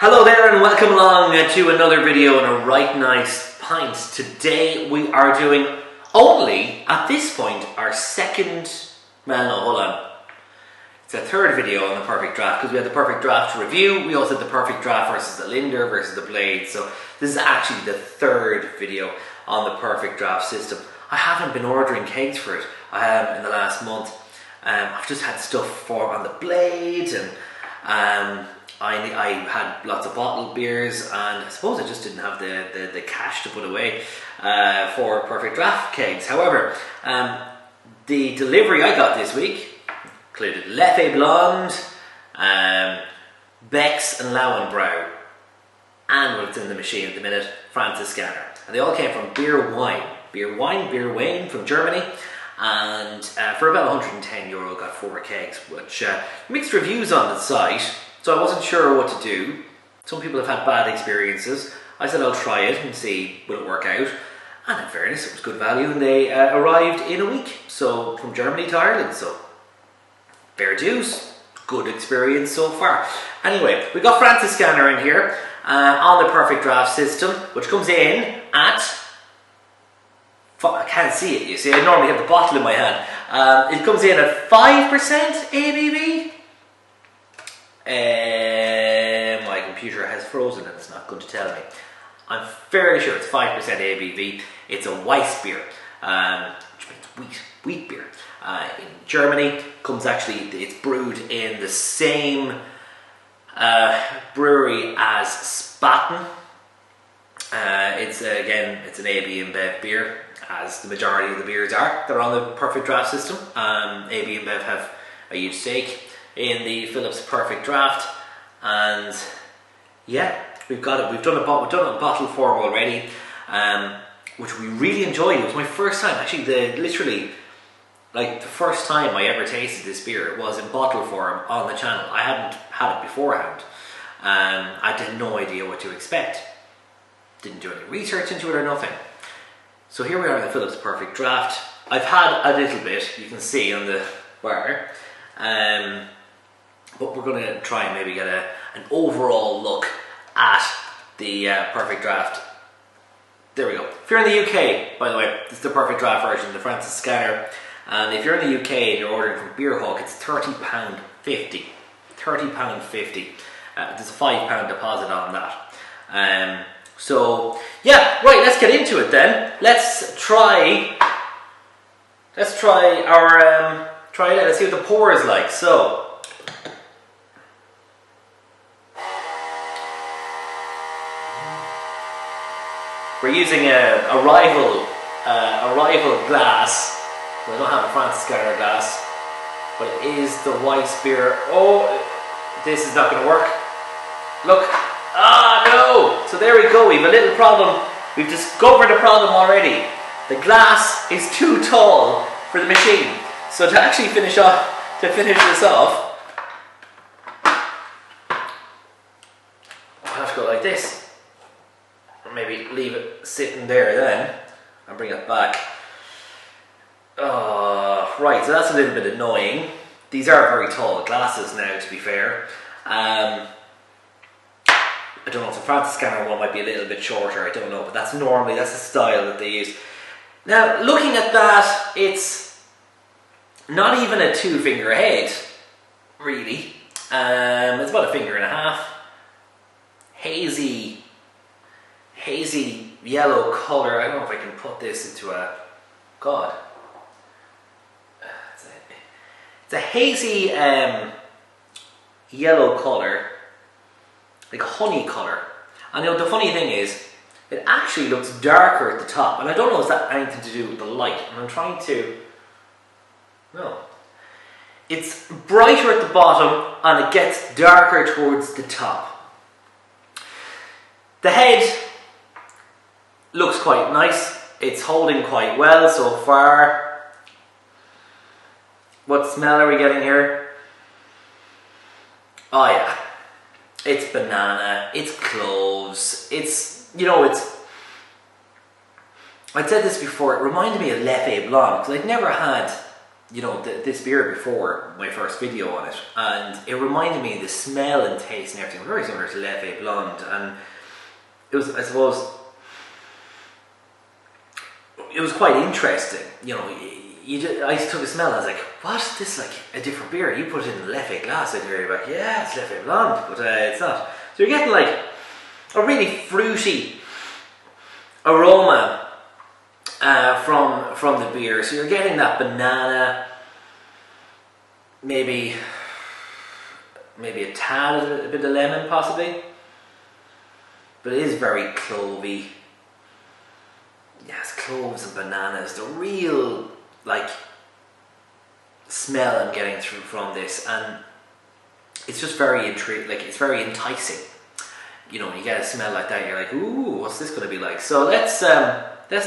Hello there and welcome along to another video on a right nice pint. Today we are doing only, at this point, our second, well no, hold on. It's a third video on the Perfect Draft because we had the Perfect Draft review, we also had the Perfect Draft versus the Linder versus the Blade. So this is actually the third video on the Perfect Draft system. I haven't been ordering kegs for it in the last month. I've just had stuff on the Blade and I had lots of bottled beers, and I suppose I just didn't have the cash to put away for Perfect Draft kegs. However, the delivery I got this week included Leffe Blonde, Beck's and Lauenbrau, and what's in the machine at the minute, Franziskaner. And they all came from Beer Wine from Germany. And for about €110 got 4 kegs, which mixed reviews on the site. So I wasn't sure what to do. Some people have had bad experiences. I said I'll try it and see will it work out. And in fairness, it was good value, and they arrived in a week. So from Germany to Ireland, so fair dues. Good experience so far. Anyway, we got Franziskaner in here on the Perfect Draft system, which comes in at, I can't see it, you see, I normally have the bottle in my hand. It comes in at 5% ABV. My computer has frozen and it's not going to tell me. I'm fairly sure it's 5% ABV. It's a Weiss beer, which means wheat beer. In Germany, it's brewed in the same brewery as Spaten. It's an AB InBev beer, as the majority of the beers are. They're on the Perfect Draft system. AB InBev have a huge stake in the Phillips Perfect Draft, and yeah, we've got it. We've done it in bottle form already, which we really enjoyed. It was my first time, actually. The first time I ever tasted this beer was in bottle form on the channel. I hadn't had it beforehand. I had no idea what to expect. Didn't do any research into it or nothing. So here we are in the Phillips Perfect Draft. I've had a little bit, you can see on the bar. But we're going to try and maybe get an overall look at the Perfect Draft. There we go. If you're in the UK, by the way, this is the Perfect Draft version, the Franziskaner. And if you're in the UK and you're ordering from Beer Hawk, it's £30.50. £30.50. There's a £5 deposit on that. So yeah, right. Let's get into it then. Let's try our try it out. Let's see what the pour is like. So. We're using a rival glass. I don't have a Franziskaner glass, but it is the Weiss beer. Oh, this is not going to work. Look. Ah, no! So there we go. We have a little problem. We've discovered a problem already. The glass is too tall for the machine. So to actually finish this off, I'll have to go like this. Maybe leave it sitting there then and bring it back. Right, so that's a little bit annoying. These are very tall glasses now, to be fair. I don't know if the Franziskaner one might be a little bit shorter, I don't know, but that's the style that they use. Now, looking at that, it's not even a 2-finger head, really. It's about 1.5 fingers. Hazy yellow colour. I don't know if I can put this into a... God. It's a hazy yellow colour, like a honey colour. And the funny thing is, it actually looks darker at the top. And I don't know if that has anything to do with the light. And I'm trying to... No. It's brighter at the bottom and it gets darker towards the top. The head looks quite nice. It's holding quite well so far. What smell are we getting here? Oh yeah. It's banana, it's cloves, I'd said this before, it reminded me of Leffe Blonde, because I'd never had this beer before my first video on it, and it reminded me of the smell and taste and everything, very similar to Leffe Blonde, and it was, I suppose, it was quite interesting. I took a smell and I was like, what? This is like a different beer. You put it in a Leffe glass, and you're like, yeah, it's Leffe Blonde, but it's not. So you're getting like a really fruity aroma from the beer. So you're getting that banana, maybe a tad, a bit of lemon possibly, but it is very clovey. Yes, cloves and bananas, the real like smell I'm getting through from this, and it's just very it's very enticing. When you get a smell like that, you're like, ooh, what's this going to be like? So let's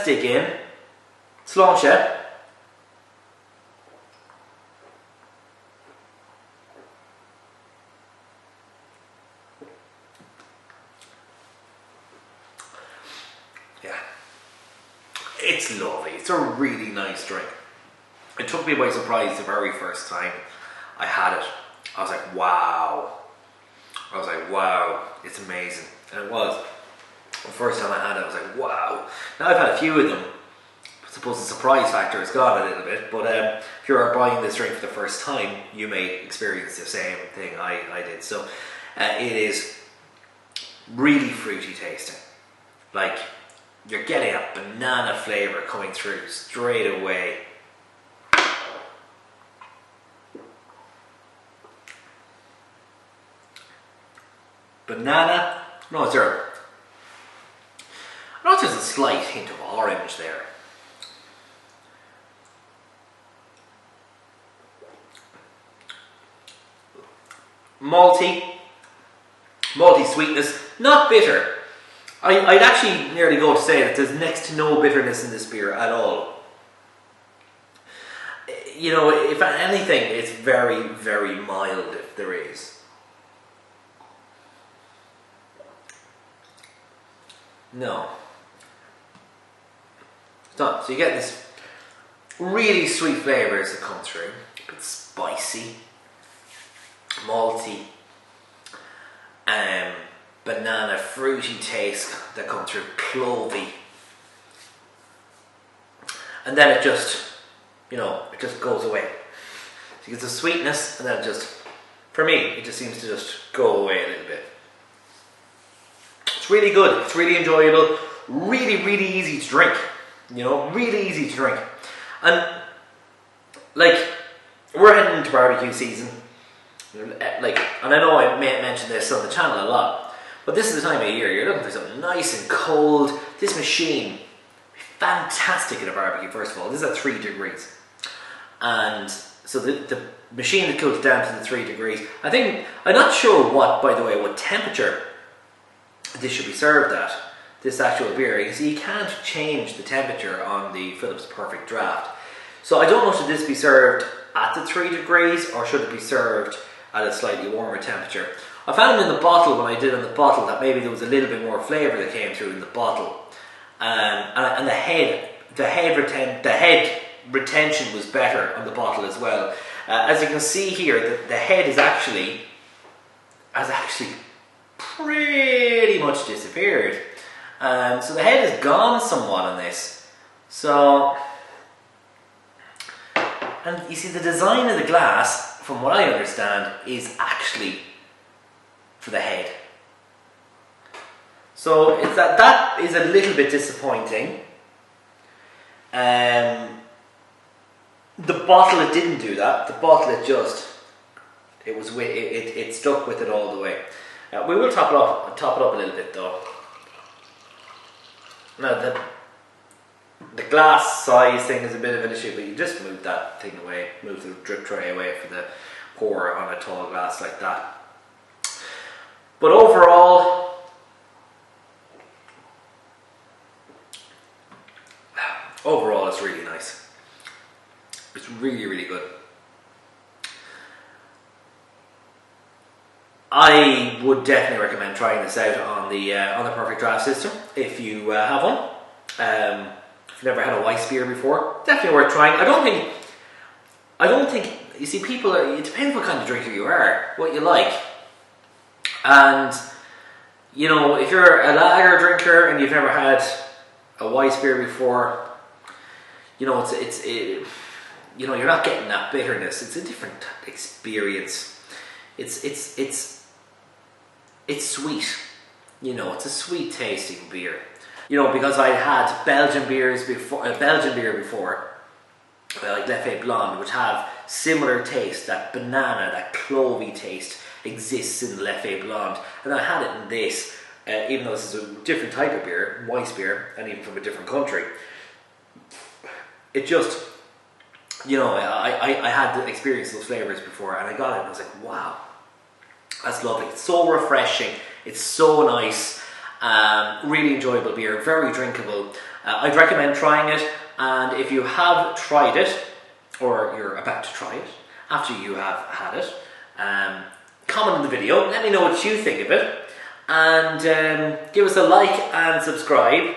dig in. Let's launch it. Yeah, it's lovely. It's a really nice drink. It took me by surprise the very first time I had it. I was like, wow. It's amazing. And it was. The first time I had it, I was like, wow. Now I've had a few of them. I suppose the surprise factor has gone a little bit, but if you're buying this drink for the first time, you may experience the same thing I did. So it is really fruity tasting. Like, you're getting a banana flavour coming through straight away. Banana, no, there's a slight hint of orange there. Malty sweetness, not bitter. I'd actually nearly go to say that there's next to no bitterness in this beer at all. If anything, it's very, very mild if there is. No. It's not. So you get this really sweet flavours that come through. A bit spicy, malty, banana, fruity taste that come through, clovey. And then it just goes away. So you get the sweetness, and then for me, it just seems to just go away a little bit. It's really good. It's really enjoyable. Really, really easy to drink. Really easy to drink. And we're heading into barbecue season. And I know I mentioned this on the channel a lot, but this is the time of year you're looking for something nice and cold. This machine, fantastic at a barbecue. First of all, this is at 3 degrees, and so the machine that cools down to the 3 degrees. I'm not sure what temperature this should be served at, this actual beer. You see, you can't change the temperature on the Phillips Perfect Draft. So I don't know, should this be served at the 3 degrees or should it be served at a slightly warmer temperature? I found in the bottle, when I did on the bottle, that maybe there was a little bit more flavour that came through in the bottle. And the head retention was better on the bottle as well. As you can see here, the head has actually pretty much disappeared. So the head is gone somewhat on this. So, and you see the design of the glass, from what I understand, is actually for the head. So it's that is a little bit disappointing. The bottle, it didn't do that. The bottle, it stuck with it all the way. We will top it up a little bit though. Now the glass size thing is a bit of an issue, but you just move that thing away, move the drip tray away for the pour on a tall glass like that. But overall, it's really nice. It's really, really good. I would definitely recommend trying this out on the Perfect Draft system if you have one. If you've never had a Weiss beer before, definitely worth trying. I don't think I don't think, you see, people are, it depends what kind of drinker you are, what you like. And, you know, if you're a lager drinker and you've never had a Weiss beer before, you know, you know, you're not getting that bitterness. It's a different experience. It's sweet. You know, it's a sweet tasting beer. You know, because I had Belgian beer before, like Leffe Blonde, which have similar taste. That banana, that clovey taste exists in the Leffe Blonde, and I had it in this. Even though this is a different type of beer, Weiss beer, and even from a different country, it just, you know, I had experienced those flavours before, and I got it, and I was like, wow, that's lovely. It's so refreshing. It's so nice. Really enjoyable beer, very drinkable. I'd recommend trying it, and if you have tried it, or you're about to try it, after you have had it, comment in the video, let me know what you think of it, and give us a like and subscribe.